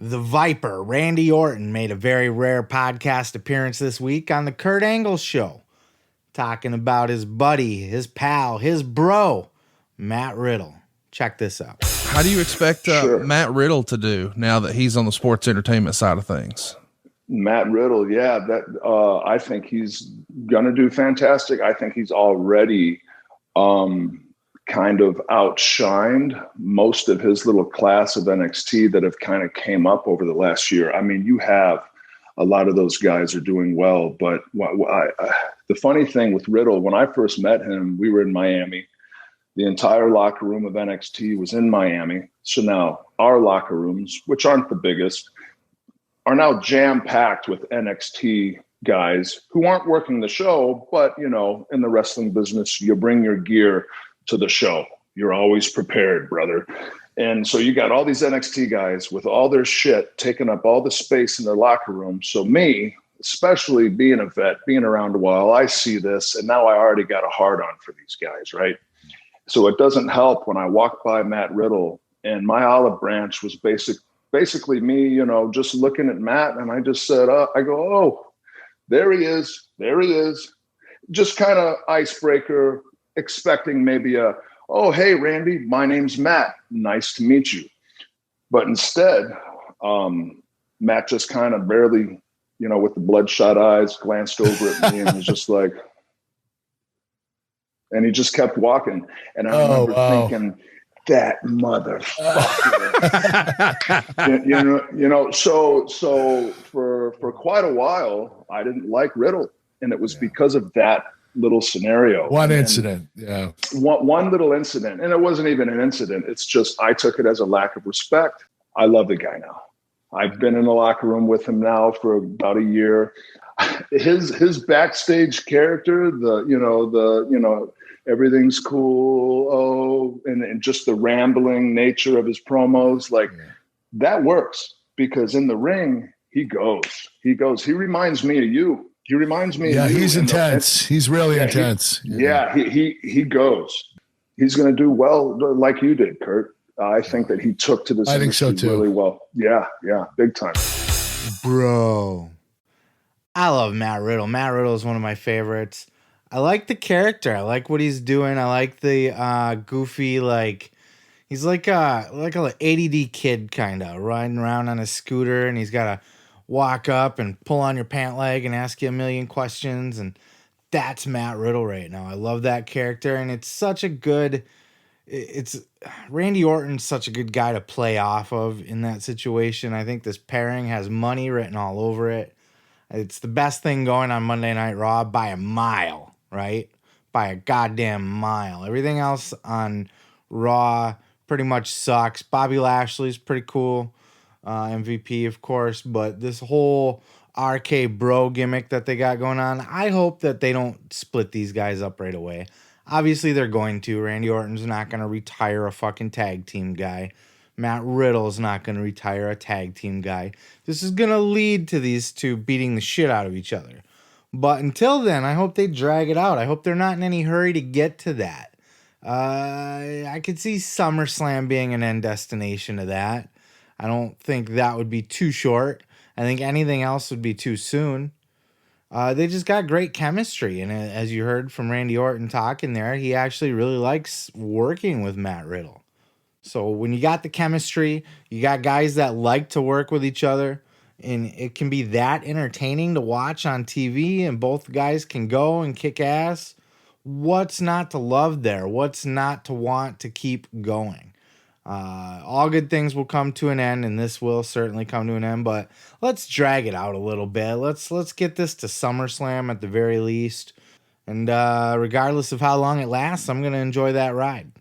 The Viper, Randy Orton, made a very rare podcast appearance this week on the Kurt Angle Show, talking about his buddy, his pal, his bro, Matt Riddle. Check this out. How do you expect Matt Riddle to do now that he's on the sports entertainment side of things? Matt Riddle, yeah, I think he's gonna do fantastic. I think he's already kind of outshined most of his little class of NXT that have kind of came up over the last year. I mean, you have a lot of those guys are doing well, but the funny thing with Riddle, when I first met him, we were in Miami. The entire locker room of NXT was in Miami. So now our locker rooms, which aren't the biggest, are now jam-packed with NXT guys who aren't working the show, but, you know, in the wrestling business, you bring your gear to the show. You're always prepared, brother. And so you got all these NXT guys with all their shit taking up all the space in their locker room. So me, especially being a vet, being around a while, I see this, and now I already got a hard-on for these guys, right? So it doesn't help when I walk by Matt Riddle, and my olive branch was basically me, you know, just looking at Matt, and I just said, I go, oh, there he is. There he is. Just kind of icebreaker, expecting maybe oh, hey, Randy, my name's Matt. Nice to meet you. But instead, Matt just kind of barely, you know, with the bloodshot eyes, glanced over at me and was just like, and he just kept walking. And I remember thinking, that motherfucker. you know. So for quite a while, I didn't like Riddle, and it was because of that little scenario. One incident. One little incident, and it wasn't even an incident. It's just I took it as a lack of respect. I love the guy now. I've been in the locker room with him now for about a year. His backstage character, everything's cool. And just the rambling nature of his promos, that works because in the ring, he goes. He reminds me of you. He reminds me of you. He's intense. He's really intense. He goes. He's going to do well like you did, Kurt. I think that he took to this I think so too. really well. Yeah, big time. Bro, I love Matt Riddle. Matt Riddle is one of my favorites. I like the character. I like what he's doing. I like the goofy, he's like a ADD kid kind of riding around on a scooter, and he's got to walk up and pull on your pant leg and ask you a million questions, and that's Matt Riddle right now. I love that character, and Randy Orton's such a good guy to play off of in that situation. I think this pairing has money written all over it. It's the best thing going on Monday Night Raw by a mile, right? By a goddamn mile. Everything else on Raw pretty much sucks. Bobby Lashley's pretty cool. MVP, of course. But this whole RK Bro gimmick that they got going on, I hope that they don't split these guys up right away. Obviously, they're going to. Randy Orton's not going to retire a fucking tag team guy. Matt Riddle's not going to retire a tag team guy. This is going to lead to these two beating the shit out of each other. But until then, I hope they drag it out. I hope they're not in any hurry to get to that. I could see SummerSlam being an end destination to that. I don't think that would be too short. I think anything else would be too soon. They just got great chemistry. And as you heard from Randy Orton talking there, he actually really likes working with Matt Riddle. So when you got the chemistry, you got guys that like to work with each other, and it can be that entertaining to watch on TV, and both guys can go and kick ass. What's not to love there? What's not to want to keep going? All good things will come to an end, and this will certainly come to an end, but let's drag it out a little bit. Let's get this to SummerSlam at the very least. And regardless of how long it lasts, I'm going to enjoy that ride.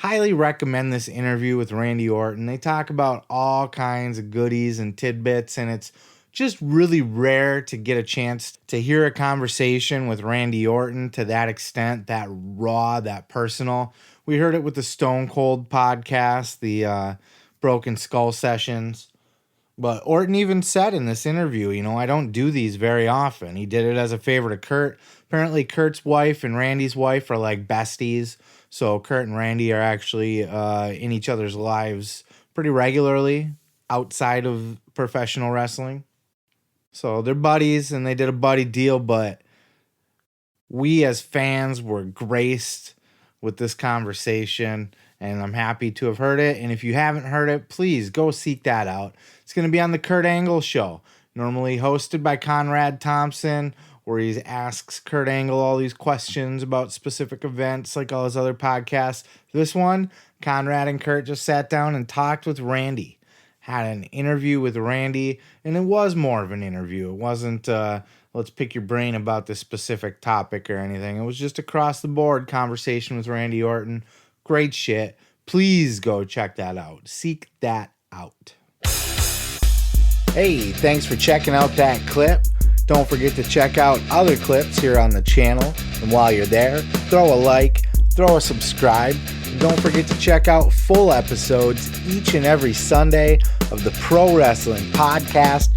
Highly recommend this interview with Randy Orton. They talk about all kinds of goodies and tidbits, and it's just really rare to get a chance to hear a conversation with Randy Orton to that extent, that raw, that personal. We heard it with the Stone Cold podcast, the Broken Skull sessions. But Orton even said in this interview, I don't do these very often. He did it as a favor to Kurt. Apparently, Kurt's wife and Randy's wife are like besties. So Kurt and Randy are actually in each other's lives pretty regularly. outside of professional wrestling. So they're buddies and they did a buddy deal, but we as fans were graced with this conversation, and I'm happy to have heard it. And if you haven't heard it, please go seek that out. It's going to be on the Kurt Angle Show, normally hosted by Conrad Thompson, where he asks Kurt Angle all these questions about specific events like all his other podcasts. This one, Conrad and Kurt just sat down and talked with Randy. Had an interview with Randy, and it was more of an interview. It wasn't, let's pick your brain about this specific topic or anything. It was just across the board conversation with Randy Orton. Great shit. Please go check that out. Seek that out. Hey, thanks for checking out that clip. Don't forget to check out other clips here on the channel. And while you're there, throw a like, throw a subscribe. And don't forget to check out full episodes each and every Sunday of the Pro Wrestling Podcast.